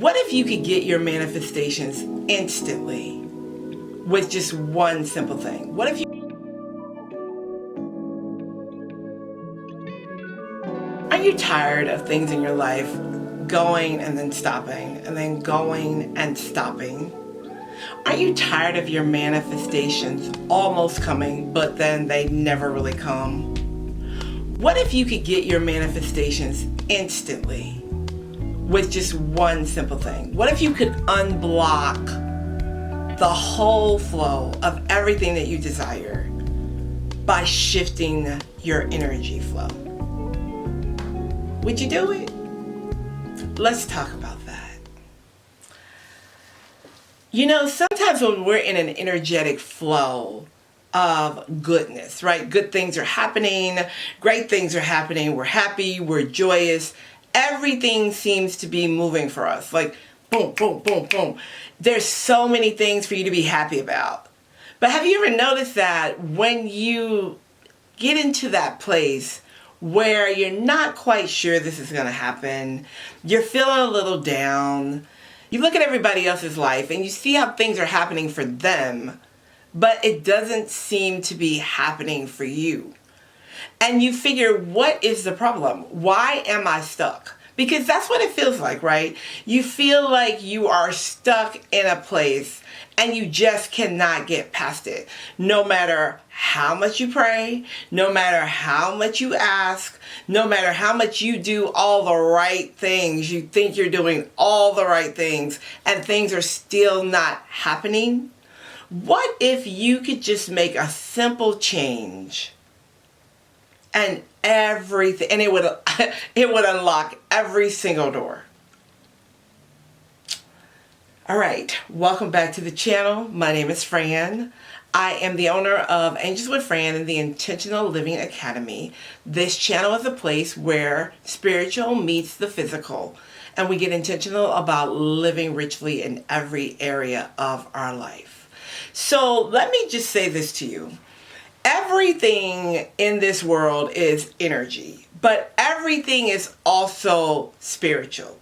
What if you could get your manifestations instantly with just one simple thing? What if you... Are you tired of things in your life going and then stopping and then going and stopping? Are you tired of your manifestations almost coming, but then they never really come? What if you could get your manifestations instantly with just one simple thing? What if you could unblock the whole flow of everything that you desire by shifting your energy flow? Would you do it? Let's talk about that. You know, sometimes when we're in an energetic flow of goodness, right? Good things are happening, great things are happening, we're happy, we're joyous, everything seems to be moving for us. Like, boom, boom, boom, boom. There's so many things for you to be happy about. But have you ever noticed that when you get into that place where you're not quite sure this is going to happen, you're feeling a little down, you look at everybody else's life and you see how things are happening for them, but it doesn't seem to be happening for you. And you figure, what is the problem? Why am I stuck? Because that's what it feels like, right? You feel like you are stuck in a place and you just cannot get past it. No matter how much you pray, no matter how much you ask, no matter how much you do all the right things, you think you're doing all the right things, and things are still not happening. What if you could just make a simple change and everything, and it would unlock every single door? All right, welcome back to the channel. My name is Fran. I am the owner of Angels with Fran and the Intentional Living Academy. This channel is a place where spiritual meets the physical, and we get intentional about living richly in every area of our life. So let me just say this to you. Everything in this world is energy, but everything is also spiritual.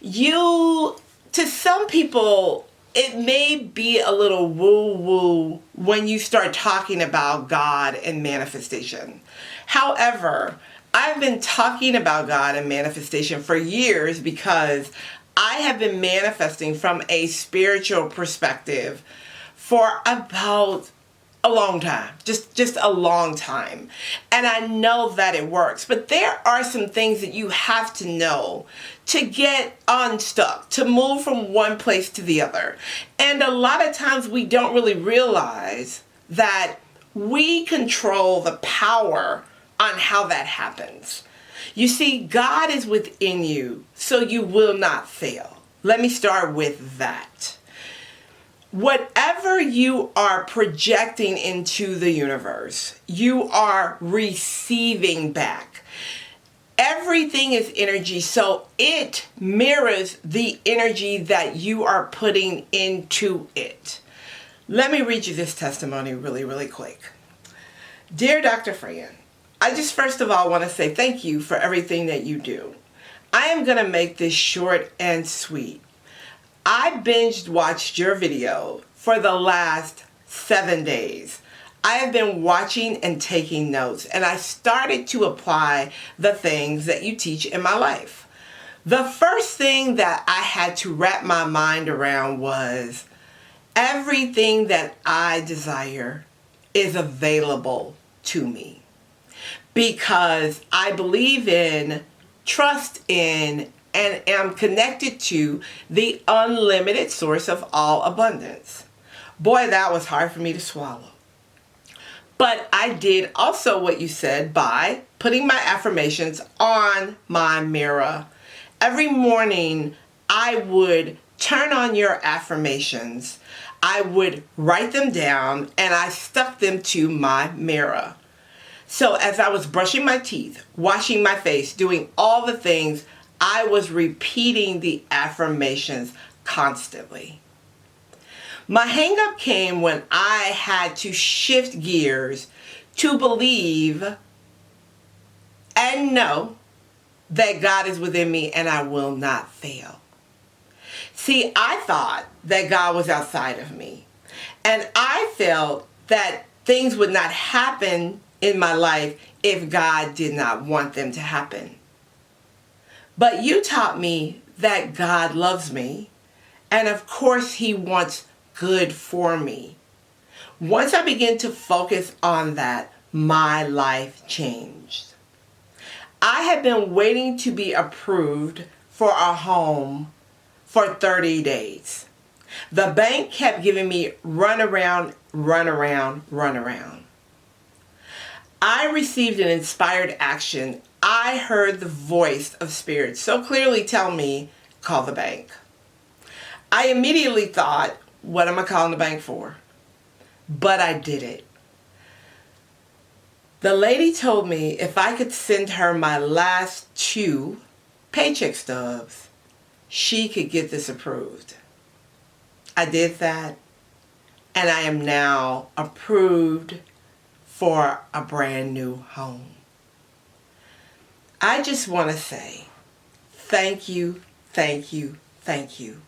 To some people, it may be a little woo-woo when you start talking about God and manifestation. However, I've been talking about God and manifestation for years because I have been manifesting from a spiritual perspective for about a long time, just a long time. And I know that it works, but there are some things that you have to know to get unstuck, to move from one place to the other. And a lot of times we don't really realize that we control the power on how that happens. You see, God is within you, so you will not fail. Let me start with that. Whatever you are projecting into the universe, you are receiving back. Everything is energy, so it mirrors the energy that you are putting into it. Let me read you this testimony really quick. Dear Dr. Fran, I just first of all want to say thank you for everything that you do. I am going to make this short and sweet. I binged watched your video for the last 7 days. I have been watching and taking notes, and I started to apply the things that you teach in my life. The first thing that I had to wrap my mind around was everything that I desire is available to me, because I believe in, trust in, and am connected to the unlimited source of all abundance. Boy, that was hard for me to swallow. But I did also what you said by putting my affirmations on my mirror. Every morning, I would turn on your affirmations. I would write them down, and I stuck them to my mirror. So as I was brushing my teeth, washing my face, doing all the things, I was repeating the affirmations constantly. My hang-up came when I had to shift gears to believe and know that God is within me and I will not fail. See, I thought that God was outside of me. And I felt that things would not happen in my life if God did not want them to happen. But you taught me that God loves me, and of course He wants good for me. Once I began to focus on that, my life changed. I had been waiting to be approved for a home for 30 days. The bank kept giving me run around. I received an inspired action. I heard the voice of Spirit so clearly tell me, call the bank. I immediately thought, what am I calling the bank for? But I did it. The lady told me if I could send her my last 2 paycheck stubs, she could get this approved. I did that, and I am now approved for a brand new home. I just want to say thank you, thank you, thank you.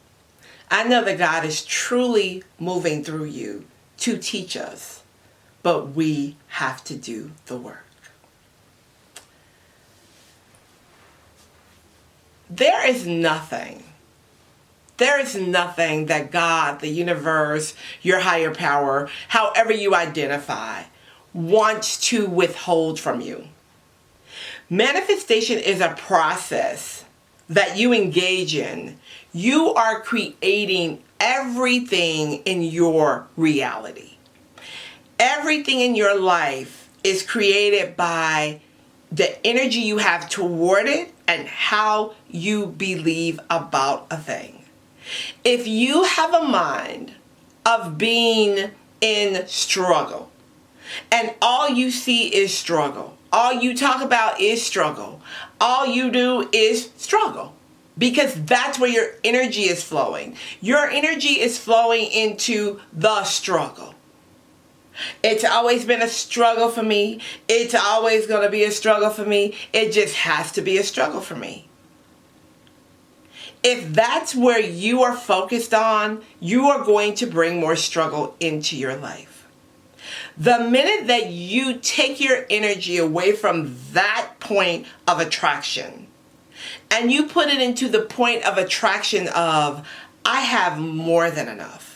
I know that God is truly moving through you to teach us, but we have to do the work. There is nothing that God, the universe, your higher power, however you identify, wants to withhold from you. Manifestation is a process that you engage in. You are creating everything in your reality. Everything in your life is created by the energy you have toward it and how you believe about a thing. If you have a mind of being in struggle, and all you see is struggle, all you talk about is struggle, all you do is struggle, because that's where your energy is flowing. Your energy is flowing into the struggle. It's always been a struggle for me. It's always going to be a struggle for me. It just has to be a struggle for me. If that's where you are focused on, you are going to bring more struggle into your life. The minute that you take your energy away from that point of attraction and you put it into the point of attraction of, I have more than enough.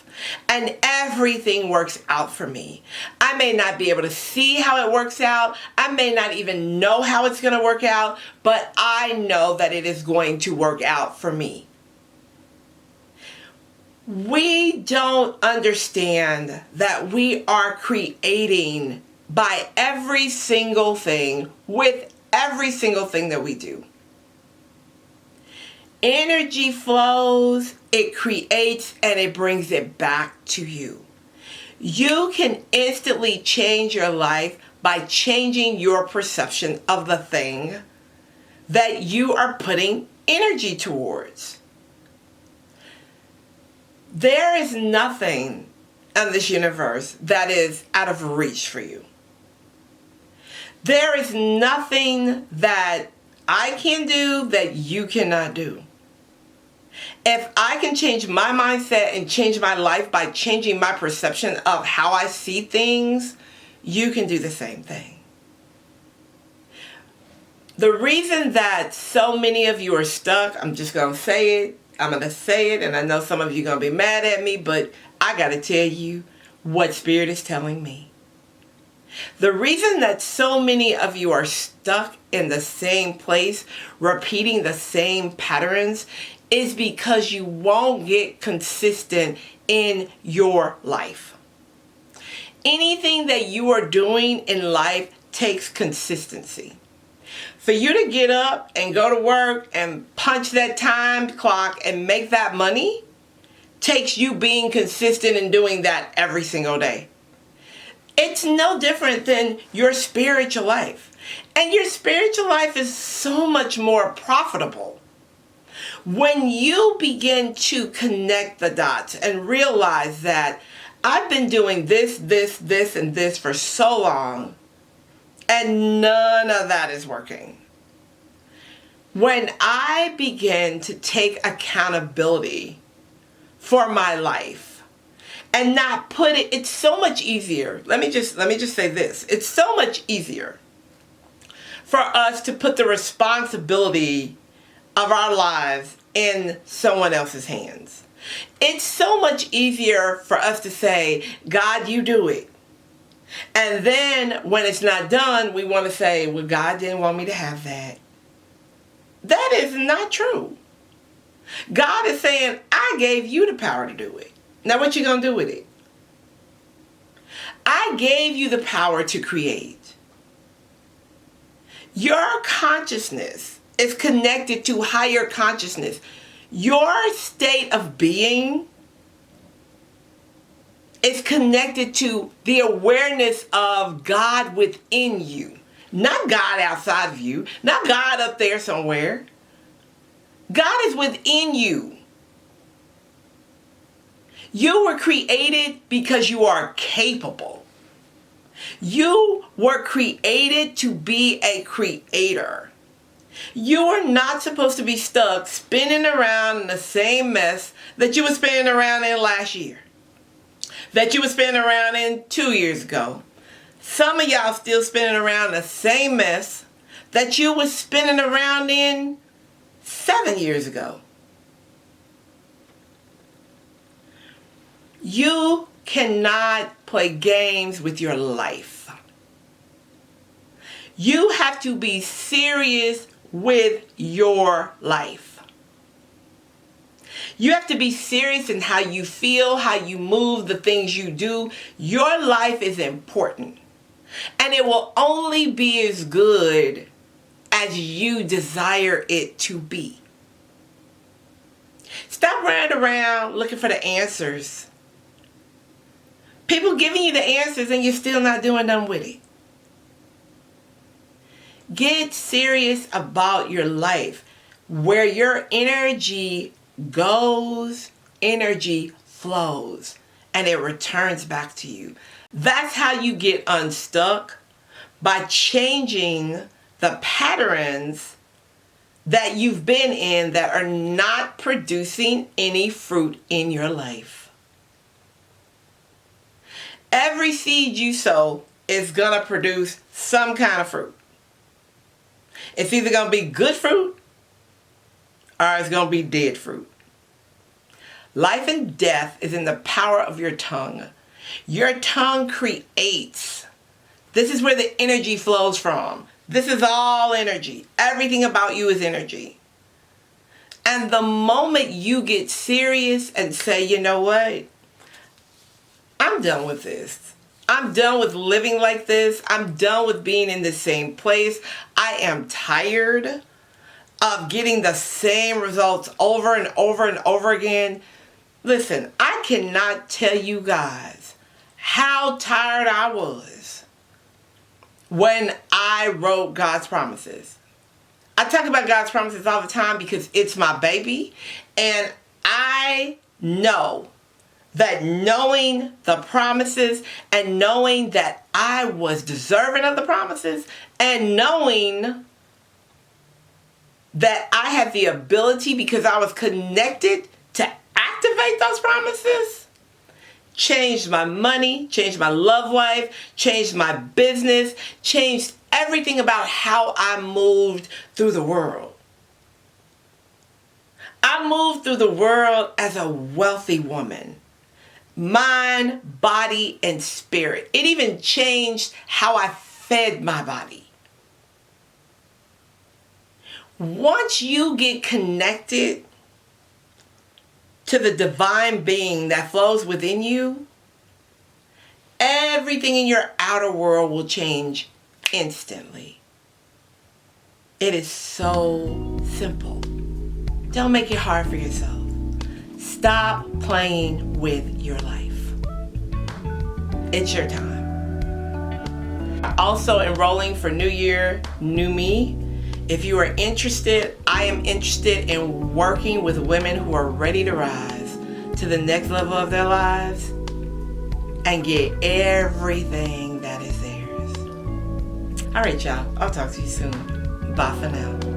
And everything works out for me. I may not be able to see how it works out. I may not even know how it's going to work out, but I know that it is going to work out for me. We don't understand that we are creating by every single thing with every single thing that we do. Energy flows, it creates, and it brings it back to you. You can instantly change your life by changing your perception of the thing that you are putting energy towards. There is nothing in this universe that is out of reach for you. There is nothing that I can do that you cannot do. If I can change my mindset and change my life by changing my perception of how I see things, you can do the same thing. The reason that so many of you are stuck, I'm just going to say it. I'm going to say it, and I know some of you are going to be mad at me, but I got to tell you what Spirit is telling me. The reason that so many of you are stuck in the same place, repeating the same patterns, is because you won't get consistent in your life. Anything that you are doing in life takes consistency. For you to get up and go to work and punch that time clock and make that money takes you being consistent and doing that every single day. It's no different than your spiritual life. And your spiritual life is so much more profitable when you begin to connect the dots and realize that I've been doing this, and this for so long, and none of that is working. When I begin to take accountability for my life and not put it. It's so much easier. Let me just say this. It's so much easier for us to put the responsibility of our lives in someone else's hands. It's so much easier for us to say, God, you do it. And then when it's not done, we want to say, well, God didn't want me to have that. That is not true. God is saying, I gave you the power to do it. Now what you going to do with it? I gave you the power to create. Your consciousness is connected to higher consciousness. Your state of being is connected to the awareness of God within you. Not God outside of you. Not God up there somewhere. God is within you. You were created because you are capable. You were created to be a creator. You are not supposed to be stuck spinning around in the same mess that you were spinning around in last year, that you were spinning around in 2 years ago. Some of y'all still spinning around the same mess that you were spinning around in 7 years ago. You cannot play games with your life. You have to be serious with your life. You have to be serious in how you feel, how you move, the things you do. Your life is important. And it will only be as good as you desire it to be. Stop running around looking for the answers. People giving you the answers and you're still not doing nothing with it. Get serious about your life. Where your energy goes, energy flows, and it returns back to you. That's how you get unstuck, by changing the patterns that you've been in that are not producing any fruit in your life. Every seed you sow is going to produce some kind of fruit. It's either going to be good fruit or it's going to be dead fruit. Life and death is in the power of your tongue. Your tongue creates. This is where the energy flows from. This is all energy. Everything about you is energy. And the moment you get serious and say, you know what? I'm done with this. I'm done with living like this. I'm done with being in the same place. I am tired of getting the same results over and over and over again. Listen, I cannot tell you guys how tired I was when I wrote God's promises. I talk about God's promises all the time because it's my baby. And I know that knowing the promises and knowing that I was deserving of the promises and knowing that I had the ability because I was connected to activate those promises changed my money, changed my love life, changed my business, changed everything about how I moved through the world. I moved through the world as a wealthy woman. Mind, body, and spirit. It even changed how I fed my body. Once you get connected to the divine being that flows within you, everything in your outer world will change instantly. It is so simple. Don't make it hard for yourself. Stop playing with your life. It's your time. Also enrolling for New Year, New Me. If you are interested, I am interested in working with women who are ready to rise to the next level of their lives and get everything that is theirs. All right, y'all. I'll talk to you soon. Bye for now.